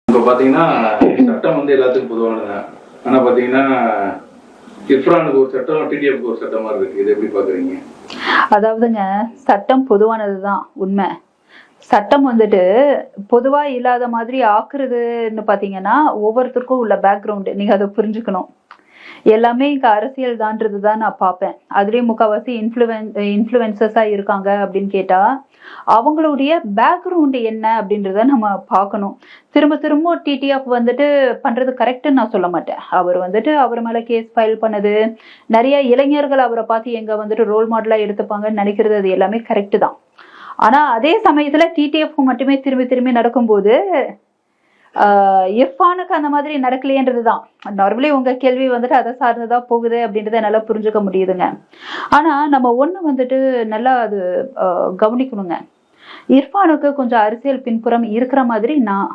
இப்போ பார்த்தீங்கன்னா சட்டம் வந்து எல்லாத்துக்கும் பொதுவானது. ஆனால் பார்த்தீங்கன்னா இர்ஃபானுக்கு ஒரு சட்டம், டிடிஎஃப்க்கு ஒரு சட்டம் மாதிரி இருக்கு. இதை எப்படி பார்க்குறீங்க? அதாவதுங்க, சட்டம் பொதுவானது தான் உண்மை. சட்டம் வந்துட்டு பொதுவா இல்லாத மாதிரி ஆக்குறதுன்னு பாத்தீங்கன்னா ஒவ்வொருத்தருக்கும் உள்ள பேக்ரவுண்டு நீங்க அதை புரிஞ்சுக்கணும். எல்லாமே இங்க அரசியல் தான்றது தான் நான் பார்ப்பேன். அதுலயும் முக்கால்வாசி இன்ஃப்ளூயன்சஸா இருக்காங்க அப்படின்னு கேட்டா அவங்களுடைய பேக்ரவுண்டு என்ன அப்படின்றத நம்ம பார்க்கணும். திரும்ப திரும்ப டிடிஎஃப் வந்துட்டு பண்றது கரெக்டுன்னு நான் சொல்ல மாட்டேன். அவர் வந்துட்டு அவர் மேல கேஸ் ஃபைல் பண்ணது, நிறைய இளைஞர்கள் அவரை பார்த்து எங்க வந்துட்டு ரோல் மாடலா எடுத்துப்பாங்கன்னு நினைக்கிறது, அது எல்லாமே கரெக்டு தான். ஆனா அதே சமயத்துல டிடிஎஃப் மட்டுமே திரும்பி திரும்பி நடக்கும்போது இர்ஃபானுக்கு அந்த மாதிரி நடக்கலையன்றதுதான். நார்மலி உங்க கேள்வி வந்துட்டு அதை சார்ந்துதான் போகுது அப்படின்றத நல்லா புரிஞ்சுக்க முடியுதுங்க. ஆனா நம்ம ஒண்ணு வந்துட்டு நல்லா அது கவனிக்கணுங்க. இர்ஃபானுக்கு கொஞ்சம் அரசியல் பின்புறம் இருக்கிற மாதிரி நான்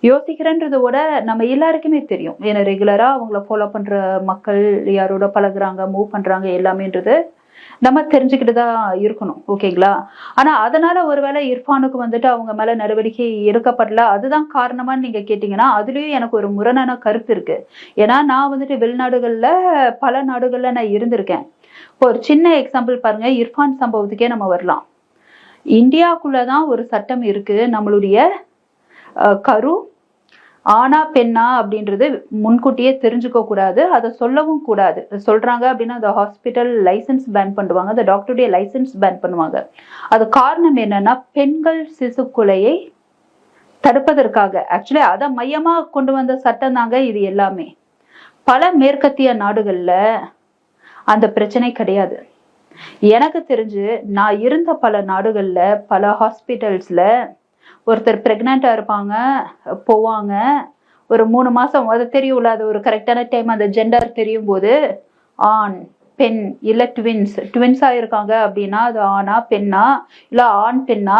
யோசிக்கிறேன்றத விட நம்ம எல்லாருக்குமே தெரியும். ஏன்னா ரெகுலரா அவங்கள ஃபாலோ பண்ற மக்கள் யாரோட பழகுறாங்க, மூவ் பண்றாங்க எல்லாமேன்றது நம்ம தெரிஞ்சுக்கிட்டு தான் இருக்கணும். ஓகேங்களா? ஆனா அதனால ஒருவேளை இர்ஃபானுக்கு வந்துட்டு அவங்க மேல நடவடிக்கை எடுக்கப்படல, அதுதான் காரணமான்னு நீங்க கேட்டீங்கன்னா அதுலயும் எனக்கு ஒரு முரணான கருத்து இருக்கு. ஏன்னா நான் வந்துட்டு வெளிநாடுகள்ல பல நாடுகள்ல நான் இருந்திருக்கேன். ஒரு சின்ன எக்ஸாம்பிள் பாருங்க, இர்ஃபான் சம்பவத்துக்கே நம்ம வரலாம். இந்தியாக்குள்ளதான் ஒரு சட்டம் இருக்கு, நம்மளுடைய கரு ஆனா பெண்ணா அப்படின்றது முன்கூட்டியே தெரிஞ்சுக்க கூடாது, அதை சொல்லவும் கூடாது. சொல்றாங்க அப்படின்னா அந்த ஹாஸ்பிட்டல் லைசன்ஸ் பேன் பண்ணுவாங்க, அந்த டாக்டருடைய லைசன்ஸ் பேன் பண்ணுவாங்க. அது காரணம் என்னன்னா பெண்கள் சிசு கொலையை தடுப்பதற்காக. ஆக்சுவலி அதை மையமா கொண்டு வந்த சட்டம் தாங்க இது எல்லாமே. பல மேற்கத்திய நாடுகள்ல அந்த பிரச்சனை கிடையாது. எனக்கு தெரிஞ்சு நான் இருந்த பல நாடுகள்ல பல ஹாஸ்பிட்டல்ஸ்ல ஒருத்தர் பிரெக்னண்டா இருப்பாங்க, போவாங்க, ஒரு 3 மாசம் அது தெரியும்ல, அது ஒரு கரெக்டான டைம் அந்த ஜெண்டர் தெரியும் போது ஆண் பெண் இல்ல ட்வின்ஸா இருக்காங்க அப்படின்னா அது ஆணா பெண்ணா இல்ல ஆண் பெண்ணா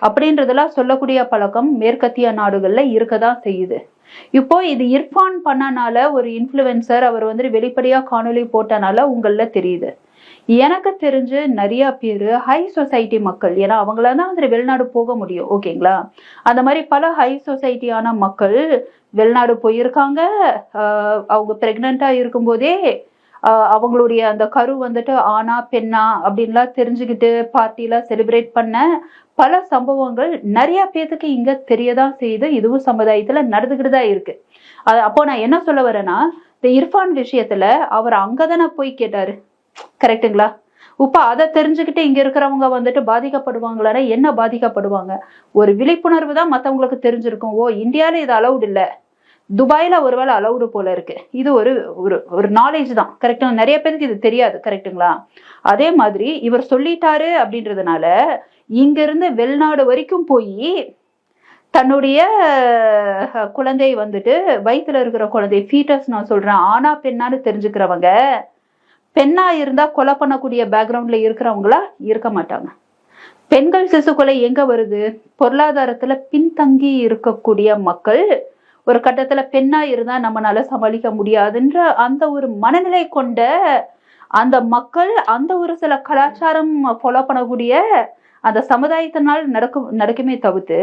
அப்படின்றதெல்லாம் சொல்லக்கூடிய பழக்கம் மேற்கத்திய நாடுகள்ல இருக்கதான் செய்யுது. இப்போ இது இர்ஃபான் பண்ணனால ஒரு இன்ஃப்ளூயன்சர் அவர் வந்துட்டு வெளிப்படையா காணொலி போட்டனால உங்கள தெரியுது. எனக்கு தெரிஞ்சு நிறைய பேரு ஹை சொசைட்டி மக்கள், ஏன்னா அவங்களாதான் வந்து வெளிநாடு போக முடியும். ஓகேங்களா? அந்த மாதிரி பல ஹை சொசைட்டியான மக்கள் வெளிநாடு போயிருக்காங்க. அவங்க பிரெக்னண்டா இருக்கும் போதே அவங்களுடைய அந்த கரு வந்துட்டு ஆணா பெண்ணா அப்படின்லாம் தெரிஞ்சுக்கிட்டு பார்ட்டிலாம் செலிப்ரேட் பண்ண பல சம்பவங்கள் நிறைய பேத்துக்கு இங்க தெரியதான் செய்யுது. இதுவும் சமுதாயத்துல நடந்துகிட்டு தான் இருக்கு. அப்போ நான் என்ன சொல்ல வரேன்னா, இந்த இர்ஃபான் விஷயத்துல அவர் அங்கதானே போய் கேட்டாரு, கரெக்டுங்களா? இப்ப அதை தெரிஞ்சுக்கிட்டு இங்க இருக்கிறவங்க வந்துட்டு பாதிக்கப்படுவாங்களா? என்ன பாதிக்கப்படுவாங்க? ஒரு விழிப்புணர்வு தான் மத்தவங்களுக்கு தெரிஞ்சிருக்கும். ஓ, இந்தியால இது அலௌட் இல்ல, துபாயில ஒருவேளை அலௌடு போல இருக்கு. இது ஒரு ஒரு நாலேஜ் தான். கரெக்டா? நிறைய பேருக்கு இது தெரியாது. கரெக்டுங்களா? அதே மாதிரி இவர் சொல்லிட்டாரு அப்படின்றதுனால இங்க இருந்து வெளிநாடு வரைக்கும் போய் தன்னுடைய குழந்தை வந்துட்டு வயிற்றுல இருக்கிற குழந்தை ஃபீட்டஸ் நான் சொல்றேன் ஆனா பெண்ணான்னு தெரிஞ்சுக்கிறவங்க பெண்ணா இருந்தா கொலை பண்ணக்கூடிய பேக்ரவுண்ட்ல இருக்கிறவங்களா இருக்க மாட்டாங்க. பெண்கள் சிசு கொலை எங்க வருது? பொருளாதாரத்துல பின்தங்கி இருக்கக்கூடிய மக்கள் ஒரு கட்டத்துல பெண்ணா இருந்தா நம்மளால சமாளிக்க முடியாதுன்ற அந்த ஒரு மனநிலை கொண்ட அந்த மக்கள் அந்த ஒரு சில கலாச்சாரம் ஃபாலோ பண்ணக்கூடிய அந்த சமுதாயத்தினால் நடக்குமே தவிர்த்து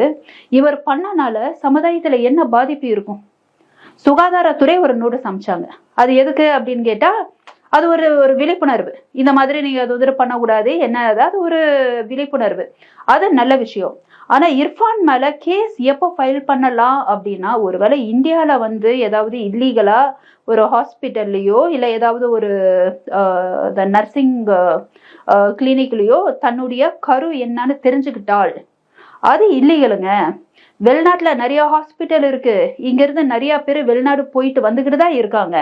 இவர் பண்ணனால சமுதாயத்துல என்ன பாதிப்பு இருக்கும்? சுகாதாரத்துறை ஒரு நோட்டீஸ் அமைச்சாங்க. அது எதுக்கு அப்படின்னு கேட்டா அது ஒரு விழிப்புணர்வு. இந்த மாதிரி நீங்க அது வந்துட்டு பண்ணக்கூடாது, என்ன அதாவது ஒரு விழிப்புணர்வு. அது நல்ல விஷயம். ஆனா இர்ஃபான் மேல கேஸ் எப்போ ஃபைல் பண்ணலாம் அப்படின்னா, ஒருவேளை இந்தியால வந்து ஏதாவது இல்லீகலா ஒரு ஹாஸ்பிட்டல்லையோ இல்ல ஏதாவது ஒரு நர்சிங் கிளினிக்லயோ தன்னுடைய கரு என்னன்னு தெரிஞ்சுக்கிட்டால் அது இல்லீகலுங்க. வெளிநாட்டுல நிறைய ஹாஸ்பிட்டல் இருக்கு, இங்க இருந்து நிறைய பேர் வெளிநாடு போயிட்டு வந்துகிட்டு தான் இருக்காங்க.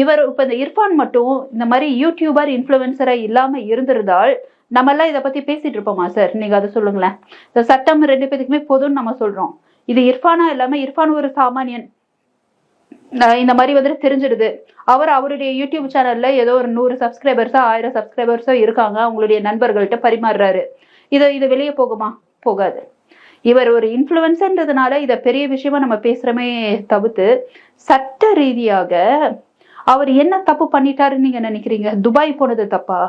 இவர் இப்ப இந்த இர்ஃபான் மட்டும் இந்த மாதிரி யூடியூபர் இன்ஃப்ளூயன்சரா இல்லாம இருந்திருந்தால் நம்ம எல்லாம் இதை பத்தி பேசிட்டு இருப்போமா சார்? நீங்க அதை சொல்லுங்களேன். இந்த சட்டம் 2 பேருக்குமே பொதுன்னு நம்ம சொல்றோம். இது இர்ஃபானா இல்லாம இர்ஃபான் ஒரு சாமானியன் இந்த மாதிரி வந்துட்டு தெரிஞ்சிடுது. அவருடைய யூடியூப் சேனல்ல ஏதோ ஒரு 100 சப்ஸ்கிரைபர்ஸோ 1000 சப்ஸ்கிரைபர்ஸோ இருக்காங்க, அவங்களுடைய நண்பர்கள்ட்ட பரிமாறுறாரு. இது வெளியே போகுமா? போகாது. இவர் ஒரு இன்ஃப்ளூயன்சர்ன்றதுனால இதை பெரிய விஷயமா நம்ம பேசுறமே தவிர்த்து சட்ட ரீதியாக அவர் என்ன தப்பு பண்ணிட்டாருன்னு நீங்க நினைக்கிறீங்க? துபாய் போனது தப்பா?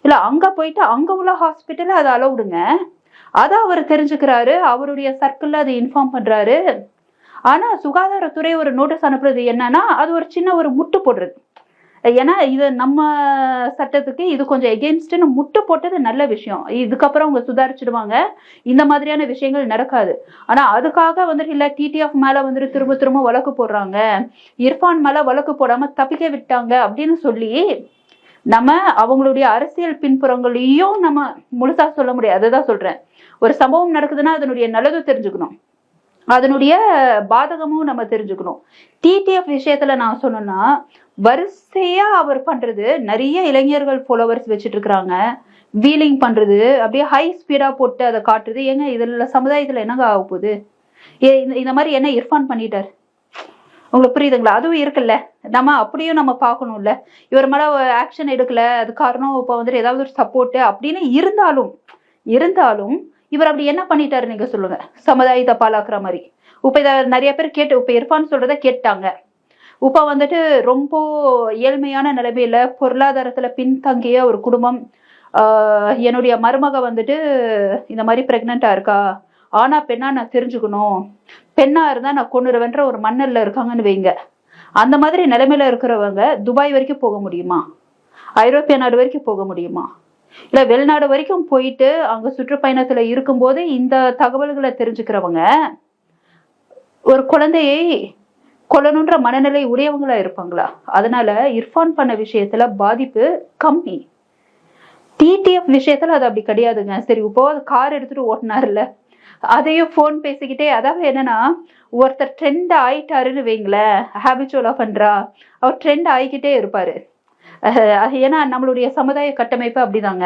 இல்ல அங்க போயிட்டு அங்க உள்ள ஹாஸ்பிட்டல் அதை அலௌடுங்க. அதை அவர் தெரிஞ்சுக்கிறாரு, அவருடைய சர்க்கிள்ல அதை இன்ஃபார்ம் பண்றாரு. ஆனா சுகாதாரத்துறை ஒரு நோட்டீஸ் அனுப்புறது என்னன்னா, அது ஒரு சின்ன ஒரு முட்டு போடுறது. ஏன்னா இது நம்ம சட்டத்துக்கு இது கொஞ்சம் எகெயின்ஸ்ட்னு முட்டு போட்டது நல்ல விஷயம். இதுக்கப்புறம் அவங்க சுதாரிச்சிடுவாங்க, இந்த மாதிரியான விஷயங்கள் நடக்காது. ஆனா அதுக்காக வந்துட்டு இல்ல டிடிஎஃப் மேல வந்துட்டு திரும்ப திரும்ப வழக்கு போடுறாங்க, இர்ஃபான் மேல வழக்கு போடாம தப்பிக்க விட்டாங்க அப்படின்னு சொல்லி நம்ம அவங்களுடைய அரசியல் பின்புறங்களையும் நம்ம முழுசா சொல்ல முடியாது. அதுதான் சொல்றேன், ஒரு சம்பவம் நடக்குதுன்னா அதனுடைய நல்லது தெரிஞ்சுக்கணும், அதனுடைய பாதகமும் நம்ம தெரிஞ்சுக்கணும். டிடிஎஃப் விஷயத்துல நான் சொன்னேன்னா, வரிசையா அவர் பண்றது, நிறைய இளைஞர்கள் ஃபாலோவர்ஸ் வச்சுட்டு இருக்கிறாங்க, வீலிங் பண்றது, அப்படியே ஹை ஸ்பீடா போட்டு அதை காட்டுறது. ஏங்க இதுல சமுதாயத்துல என்னங்க ஆக போகுது? இந்த மாதிரி என்ன இர்ஃபான் பண்ணிட்டார் உங்களுக்கு புரியுதுங்களா? அதுவும் இருக்குல்ல, நம்ம அப்படியும் நம்ம பார்க்கணும்ல. இவர் மேல ஆக்ஷன் எடுக்கல, அது காரணம் இப்போ வந்துட்டு ஏதாவது ஒரு சப்போர்ட் அப்படின்னு இருந்தாலும் இவர் அப்படி என்ன பண்ணிட்டாரு நீங்க சொல்லுங்க, சமுதாயத்தை பாலாக்குற மாதிரி. இப்ப இதை நிறைய பேர் கேட்டு, இப்ப இர்ஃபான் சொல்றத கேட்டாங்க. இப்ப வந்துட்டு ரொம்ப ஏழ்மையான நிலைமையில பொருளாதாரத்துல பின்தங்கிய ஒரு குடும்பம், என்னுடைய மருமக வந்துட்டு இந்த மாதிரி பிரெக்னெண்டா இருக்கா, ஆனா பெண்ணா நான் தெரிஞ்சுக்கணும், பெண்ணா இருந்தா நான் கொண்டுருவேன்ற ஒரு மன்னல்ல இருக்காங்கன்னு வைங்க. அந்த மாதிரி நிலைமையில இருக்கிறவங்க துபாய் வரைக்கும் போக முடியுமா? ஐரோப்பிய நாடு வரைக்கும் போக முடியுமா? இல்ல வெளிநாடு வரைக்கும் போயிட்டு அங்க சுற்றுப்பயணத்துல இருக்கும்போது இந்த தகவல்களை தெரிஞ்சுக்கிறவங்க ஒரு குழந்தையை கொல்லணுன்ற மனநிலை உடையவங்களா இருப்பாங்களா? அதனால இர்ஃபான் பண்ண விஷயத்துல பாதிப்பு கம்மி. டிடிஎஃப் விஷயத்துல அது அப்படி கிடையாதுங்க. சரி, இப்போ கார் எடுத்துட்டு ஓட்டினாருல்ல, அதையும் போன் பேசிக்கிட்டே, அதாவது என்னன்னா ஒருத்தர் ட்ரெண்ட் ஆயிட்டாருன்னு வைங்களேன், ஹேபிச்சுவலா பண்றா, அவர் ட்ரெண்ட் ஆகிக்கிட்டே இருப்பாரு. ஏன்னா நம்மளுடைய சமுதாய கட்டமைப்பு அப்படிதாங்க.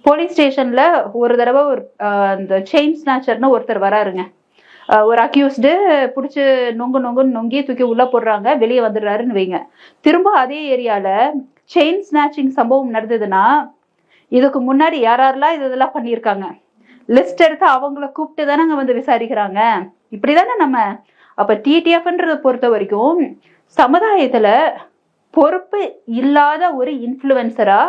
போலீஸ் ஸ்டேஷன்ல ஒரு தடவை ஒரு இந்த செயின் ஸ்நாச்சர்னு ஒருத்தர் வராருங்க, ஒரு அக்யூஸ்டு பிடிச்சி நொங்குன்னு நொங்கி தூக்கி உள்ள போடுறாங்க, வெளியே வந்துடுறாருன்னு வைங்க. திரும்ப அதே ஏரியால செயின் ஸ்நாச்சிங் சம்பவம் நடந்ததுன்னா இதுக்கு முன்னாடி யாரெல்லாம் இதெல்லாம் பண்ணியிருக்காங்க லிஸ்ட் எடுத்து அவங்கள கூப்பிட்டு தானே வந்து விசாரிக்கிறாங்க. இப்படிதானே நம்ம. அப்ப டிடிஎஃப்ன்றத பொறுத்த வரைக்கும் சமுதாயத்துல பொறுப்பு இல்லாத ஒரு இன்ஃப்ளூயன்சரா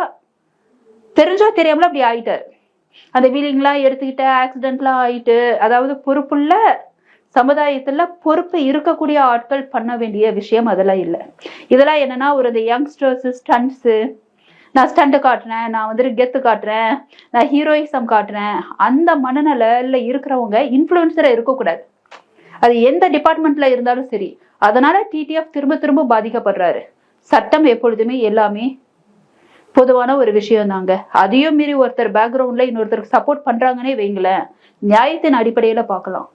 தெரிஞ்சோ தெரியாமல அப்படி ஆயிட்டாரு. அந்த வீலிங்லாம் எடுத்துக்கிட்ட ஆக்சிடென்ட்லாம் ஆயிட்டு, அதாவது பொறுப்புள்ள சமுதாயத்துல பொறுப்பு இருக்கக்கூடிய ஆட்கள் பண்ண வேண்டிய விஷயம் அதெல்லாம் இல்லை. இதெல்லாம் என்னன்னா ஒரு இந்த யங்ஸ்டர்ஸ் ஸ்டண்ட்ஸ், நான் ஸ்டண்ட் காட்டுறேன், நான் வந்துட்டு கெத்து காட்டுறேன், நான் ஹீரோயிசம் காட்டுறேன், அந்த மனநல இருக்கிறவங்க இன்ஃப்ளூயன்சரா இருக்கக்கூடாது. அது எந்த டிபார்ட்மெண்ட்ல இருந்தாலும் சரி. அதனால டிடிஎஃப் திரும்ப திரும்ப பாதிக்கப்படுறாரு. சட்டம் எப்பொழுதுமே எல்லாமே பொதுவான ஒரு விஷயம் தாங்க. அதையும் மீறி ஒருத்தர் பேக்ரவுண்ட்ல இன்னொருத்தருக்கு சப்போர்ட் பண்றாங்கன்னே வைங்களேன், நியாயத்தின் அடிப்படையில பார்க்கலாம்.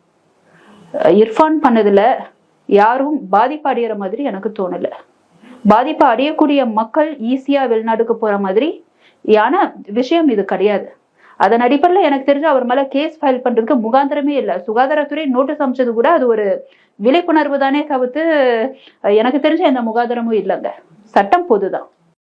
இர்ஃபான் பண்ணதுல யாரும் பாதிப்பு அடையிற மாதிரி எனக்கு தோணல. பாதிப்பு அடையக்கூடிய மக்கள் ஈஸியா வெளிநாடுக்கு போற மாதிரி ஆனா விஷயம் இது கிடையாது. அதன் அடிப்படையில் எனக்கு தெரிஞ்சு அவர் மேல கேஸ் ஃபைல் பண்றதுக்கு முகாந்திரமே இல்லை. சுகாதாரத்துறை நோட்டீஸ் அமைச்சது கூட அது ஒரு விழிப்புணர்வு தானே தவிர்த்து எனக்கு தெரிஞ்ச எந்த முகாந்திரமும் இல்லைங்க. சட்டம் பொதுதான்.